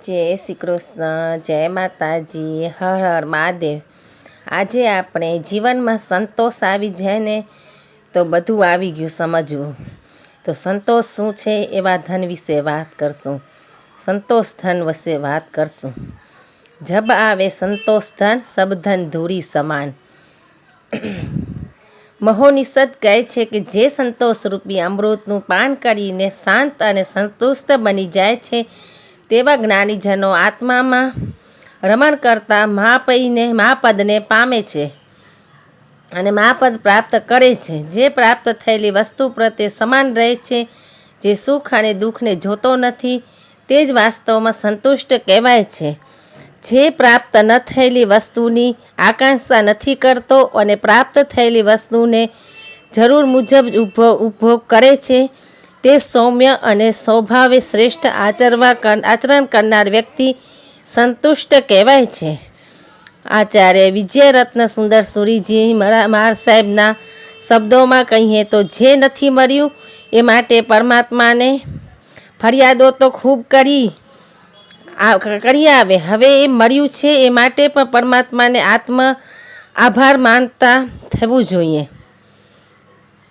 જય શ્રી કૃષ્ણ, જય માતાજી, હર હર મહાદેવ। આજે આપણે જીવનમાં સંતોષ આવી જાય ને તો બધું આવી ગયું સમજવું। તો સંતોષ શું છે એવા ધન વિશે વાત કરશું। સંતોષ ધન વિશે વાત કરશું। જબ આવે સંતોષ ધન સબ ધન ધૂરી સમાન। મહોનિષદ કહે છે કે જે સંતોષ રૂપી અમૃતનું પાન કરીને શાંત અને સંતુષ્ટ બની જાય છે તેવા જ્ઞાનીજનો આત્મામાં રમણ કરતા મહાપદને પામે છે અને મહાપદ પ્રાપ્ત કરે છે। જે પ્રાપ્ત થયેલી વસ્તુ પ્રત્યે સમાન રહે છે, જે સુખ અને દુઃખને જોતો નથી, તે જ વાસ્તવમાં સંતુષ્ટ કહેવાય છે। જે પ્રાપ્ત ન થયેલી વસ્તુની આકાંક્ષા નથી કરતો અને પ્રાપ્ત થયેલી વસ્તુને જરૂર મુજબ ઉપભોગ કરે છે, તે સૌમ્ય અને સ્વભાવે શ્રેષ્ઠ આચરણ કરનાર વ્યક્તિ સંતુષ્ટ કહેવાય છે। આચાર્ય વિજયરત્ન સુંદર સુરીજી મહારાજ સાહેબના શબ્દોમાં કહીએ તો જે નથી મળ્યું એ માટે પરમાત્માને ફરિયાદો તો ખૂબ કરી આવે, હવે એ મળ્યું છે એ માટે પણ પરમાત્માને આભાર માનતા થવું જોઈએ।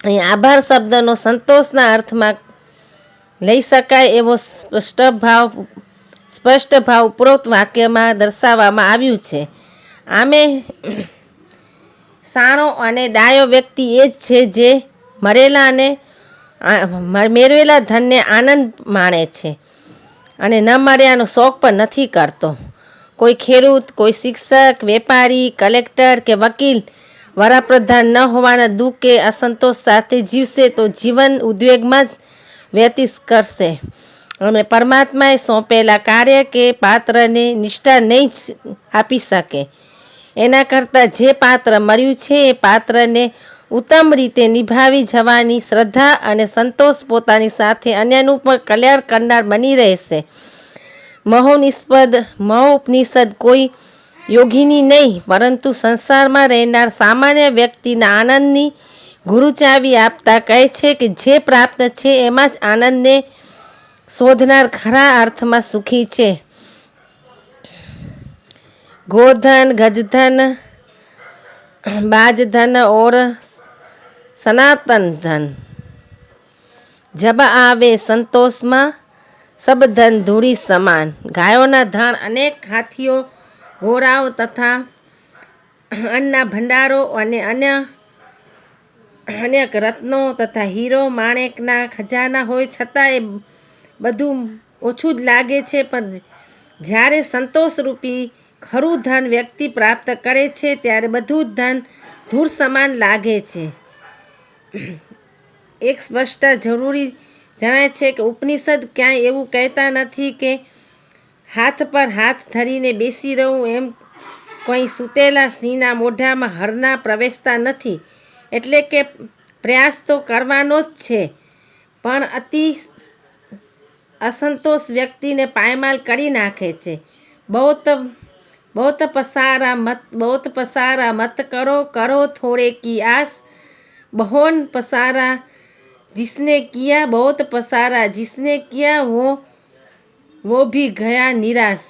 અહીં આભાર શબ્દનો સંતોષના અર્થમાં લઈ શકાય એવો સ્પષ્ટ ભાવ ઉપરોક્ત વાક્યમાં દર્શાવવામાં આવ્યું છે। આમે સારો અને ડાયો વ્યક્તિ એ જ છે જે મેળવેલા ધનને આનંદ માણે છે અને ન મળ્યાનો શોખ પણ નથી કરતો। કોઈ ખેડૂત, કોઈ શિક્ષક, વેપારી, કલેક્ટર કે વકીલ વડાપ્રધાન ન હોવાના દુઃખ કે અસંતોષ સાથે જીવશે તો જીવન ઉદ્વેગમાં જ વ્યતીત કરશે અને પરમાત્માએ સોંપેલા કાર્ય કે પાત્રને નિષ્ઠા નહીં જ આપી શકે। એના કરતાં જે પાત્ર મળ્યું છે એ પાત્રને ઉત્તમ રીતે નિભાવી જવાની શ્રદ્ધા અને સંતોષ પોતાની સાથે અન્યનું પણ કલ્યાણ કરનાર બની રહેશે। મહોપનિષદ કોઈ યોગીની નહીં પરંતુ સંસારમાં રહેનાર સામાન્ય વ્યક્તિના આનંદની ગુરુચાવી આપતા કહે છે કે જે પ્રાપ્ત છે એમાં જ આનંદને શોધનાર ખરા અર્થમાં સુખી છે। ગોધન, ગજધન, બાજધન ઓર સનાતન ધન જબ આવે સંતોષમાં સબ ધન ધૂરી સમાન। ગાયોના ધણ, અનેક હાથીઓ, ઘોડાઓ તથા અન્નના ભંડારો અને અનેક રત્નો તથા હીરો માણેકના ખજાના હોય છતાં એ બધું ઓછું જ લાગે છે, પણ જ્યારે સંતોષરૂપી ખરું ધન વ્યક્તિ પ્રાપ્ત કરે છે ત્યારે બધું જ ધન ધૂળ સમાન લાગે છે। એક સ્પષ્ટતા જરૂરી જણાય છે કે ઉપનિષદ ક્યાંય એવું કહેતા નથી કે હાથ પર હાથ ધરીને બેસી રહું, એમ કોઈ સૂતેલા સિંહના મોઢામાં હરણા પ્રવેશતા નથી। એટલે કે પ્રયાસ તો કરવાનો જ છે, પણ અતિ અસંતોષ વ્યક્તિને પાયમાલ કરી નાખે છે। બહુત પસારા મત કરો થોડે કી આસ, બહોન પસારા જિસને કિયા, બહુત પસારા જિસને કિયા વો ભી ગયા નિરાશ।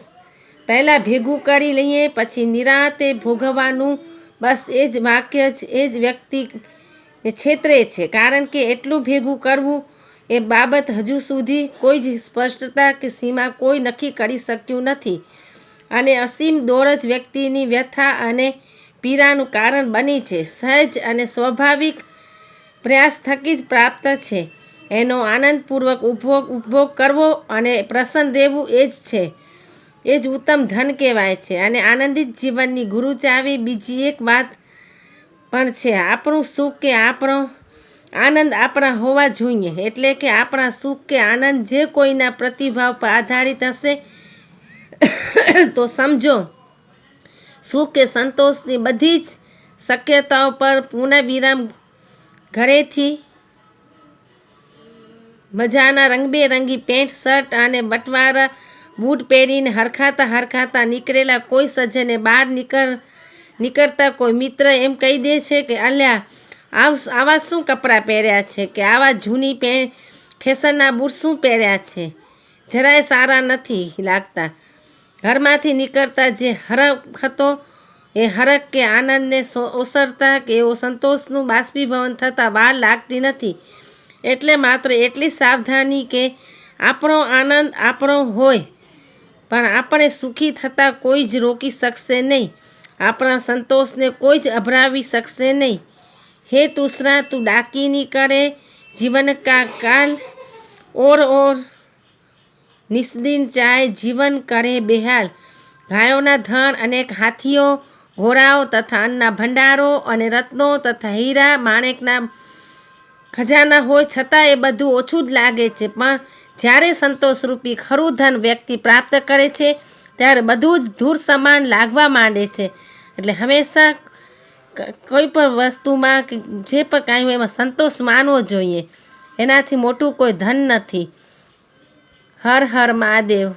પહેલાં ભેગું કરી લઈએ પછી નિરાંતે ભોગવવાનું, બસ એ જ વાક્ય એ જ વ્યક્તિને છેતરે છે, કારણ કે એટલું ભેગું કરવું એ બાબત હજુ સુધી કોઈ જ સ્પષ્ટતા કે સીમા કોઈ નક્કી કરી શક્યું નથી અને અસીમ દોર જ વ્યક્તિની વ્યથા અને પીડાનું કારણ બની છે। સહજ અને સ્વાભાવિક પ્રયાસ થકી જ પ્રાપ્ત છે, એનો આનંદપૂર્વક ઉપભોગ કરવો અને પ્રસન્ન રહેવું એ જ ઉત્તમ ધન કહેવાય છે અને આનંદિત જીવનની ગુરુચાવી। બીજી એક વાત પણ છે, આપણું સુખ કે આપણો આનંદ આપણા હોવા જોઈએ, એટલે કે આપણા સુખ કે આનંદ જે કોઈના પ્રતિભાવ પર આધારિત હશે તો સમજો સુખ કે સંતોષની બધી જ શક્યતાઓ પર પૂર્ણવિરામ। ઘરેથી મજાના રંગબેરંગી પેન્ટ શર્ટ અને બટવાળા બૂટ પહેરીને હરખાતા નીકળેલા કોઈ સજ્જને બહાર નીકળતા કોઈ મિત્ર એમ કહી દે છે કે અલ્યા આવા શું કપડાં પહેર્યા છે, કે આવા જૂની ફેશનના બૂટ શું પહેર્યા છે, જરાય સારા નથી લાગતા। ઘરમાંથી નીકળતા જે હરખ હતો એ હરખ કે આનંદને ઓસરતા કે એવો સંતોષનું બાષ્પીભવન થતાં વાર લાગતી નથી. એટલે માત્ર એટલી સાવધાની કે આપણો આનંદ આપણો હોય, પણ આપણે સુખી થતાં કોઈ જ રોકી શકશે નહીં. આપણા સંતોષને કોઈ જ અભરાવી શકશે નહીં. હે તૃષ્ણા તું ડાકીની કરે જીવન કા કાલ, ઓર નિસ્દિન ચાય જીવન કરે બેહાલ. ગાયોના ધન, અનેક હાથીઓ, ઘોડાઓ તથા અન્નના ભંડારો અને રત્નો તથા હીરા માણેકના ખજાના હોય છતાં એ બધું ઓછું જ લાગે છે. પણ જ્યારે સંતોષરૂપી ખરું ધન વ્યક્તિ પ્રાપ્ત કરે છે ત્યારે બધું જ ધૂળ સમાન લાગવા માંડે છે. એટલે હંમેશા કોઈ પણ વસ્તુમાં કે જે પણ કાંઈ હોય એમાં સંતોષ માનવો જોઈએ. એનાથી મોટું કોઈ ધન નથી. હર હર મહાદેવ.